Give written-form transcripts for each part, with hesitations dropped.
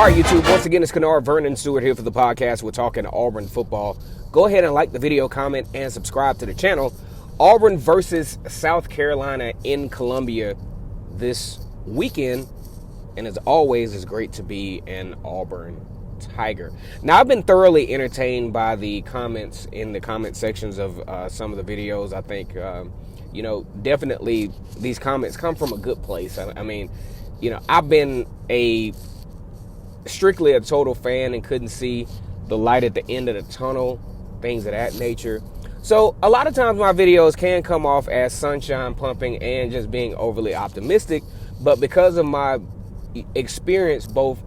All right, YouTube, once again, it's Kennard Vernon Stewart here for the podcast. We're talking Auburn football. Go ahead and like the video, comment, and subscribe to the channel. Auburn versus South Carolina in Columbia this weekend. And as always, it's great to be an Auburn Tiger. Now, I've been thoroughly entertained by the comments in the comment sections of some of the videos. I think, definitely these comments come from a good place. I mean, I've been strictly a total fan and couldn't see the light at the end of the tunnel, things of that nature. So a lot of times my videos can come off as sunshine pumping and just being overly optimistic, but because of my experience both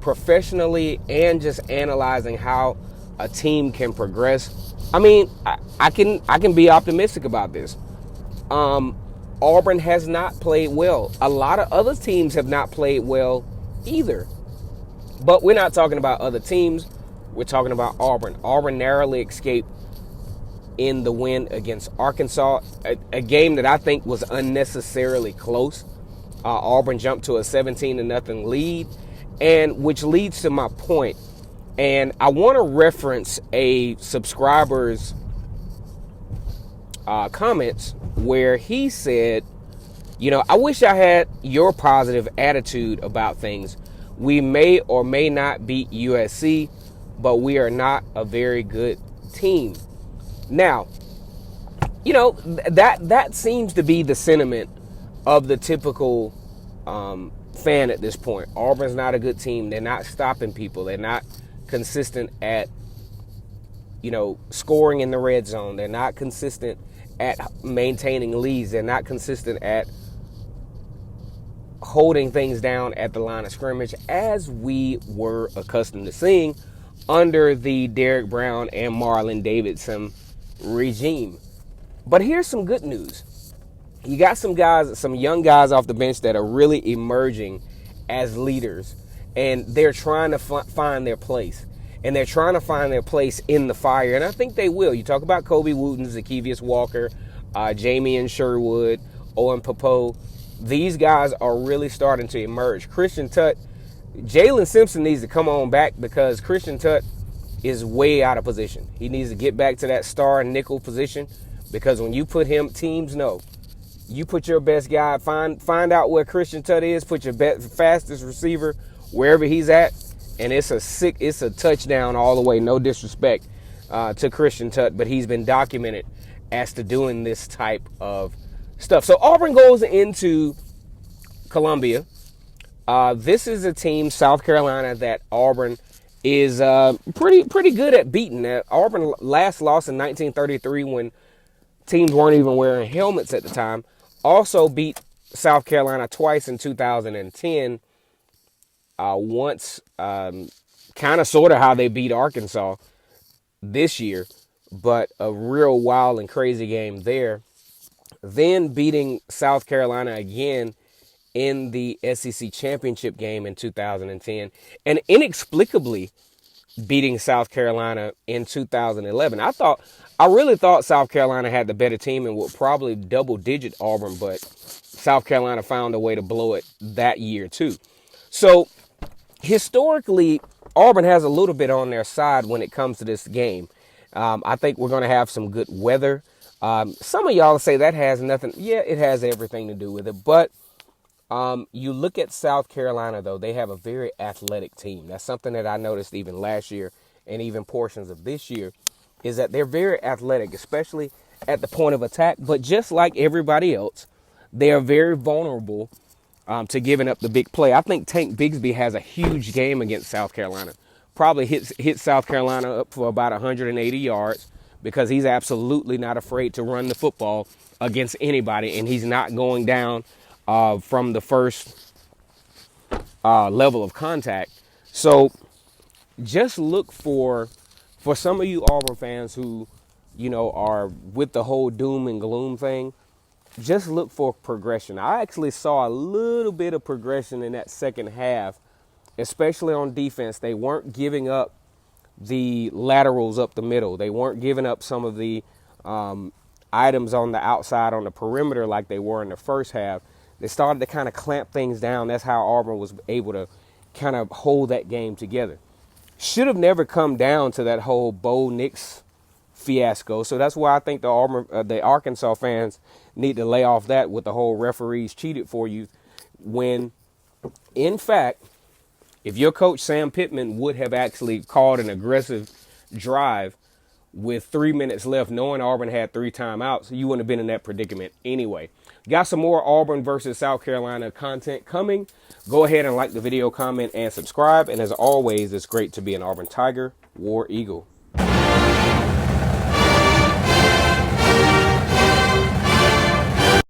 professionally and just analyzing how a team can progress, I mean, I can be optimistic about this. Auburn has not played well. A lot of other teams have not played well either. But we're not talking about other teams. We're talking about Auburn. Auburn narrowly escaped in the win against Arkansas, a game that I think was unnecessarily close. Auburn jumped to a 17-0 lead, and which leads to my point. And I want to reference a subscriber's comments where he said, I wish I had your positive attitude about things. We may or may not beat USC, but we are not a very good team. Now, that seems to be the sentiment of the typical fan at this point. Auburn's not a good team. They're not stopping people. They're not consistent at, scoring in the red zone. They're not consistent at maintaining leads. They're not consistent at holding things down at the line of scrimmage as we were accustomed to seeing under the Derek Brown and Marlon Davidson regime. But here's some good news. You got some young guys off the bench that are really emerging as leaders, and they're trying to find their place. And they're trying to find their place in the fire, and I think they will. You talk about Kobe Wooten, Zacchaeus Walker, Jamie Sherwood, Owen Popo. These guys are really starting to emerge. Christian Tutt, Jalen Simpson needs to come on back because Christian Tutt is way out of position. He needs to get back to that star nickel position because when you put him, teams know. You put your best guy, find out where Christian Tutt is, put your fastest receiver wherever he's at, and it's a touchdown all the way. No disrespect to Christian Tutt, but he's been documented as to doing this type of stuff. So Auburn goes into Columbia. This is a team, South Carolina, that Auburn is pretty good at beating. Auburn last lost in 1933 when teams weren't even wearing helmets at the time. Also beat South Carolina twice in 2010. Once, kind of sort of how they beat Arkansas this year, but a real wild and crazy game there. Then beating South Carolina again in the SEC championship game in 2010, and inexplicably beating South Carolina in 2011. I really thought South Carolina had the better team and would probably double-digit Auburn, but South Carolina found a way to blow it that year too. So historically, Auburn has a little bit on their side when it comes to this game. I think we're going to have some good weather. Some of y'all say that has nothing. Yeah, it has everything to do with it. But you look at South Carolina, though, they have a very athletic team. That's something that I noticed even last year and even portions of this year, is that they're very athletic, especially at the point of attack. But just like everybody else, they are very vulnerable to giving up the big play. I think Tank Bigsby has a huge game against South Carolina. Probably hit South Carolina up for about 180 yards because he's absolutely not afraid to run the football against anybody, and he's not going down from the first level of contact. So just look for some of you Auburn fans who, are with the whole doom and gloom thing, just look for progression. I actually saw a little bit of progression in that second half, especially on defense. They weren't giving up the laterals up the middle. They weren't giving up some of the items on the outside on the perimeter like they were in the first half. They started to kind of clamp things down. That's how Auburn was able to kind of hold that game together. Should have never come down to that whole Bo Nix fiasco. So that's why I think the Arkansas fans need to lay off that with the whole referees cheated for you. When, in fact, if your coach Sam Pittman would have actually called an aggressive drive with 3 minutes left, knowing Auburn had 3 timeouts, you wouldn't have been in that predicament anyway. Got some more Auburn versus South Carolina content coming. Go ahead and like the video, comment, and subscribe. And as always, it's great to be an Auburn Tiger, War Eagle.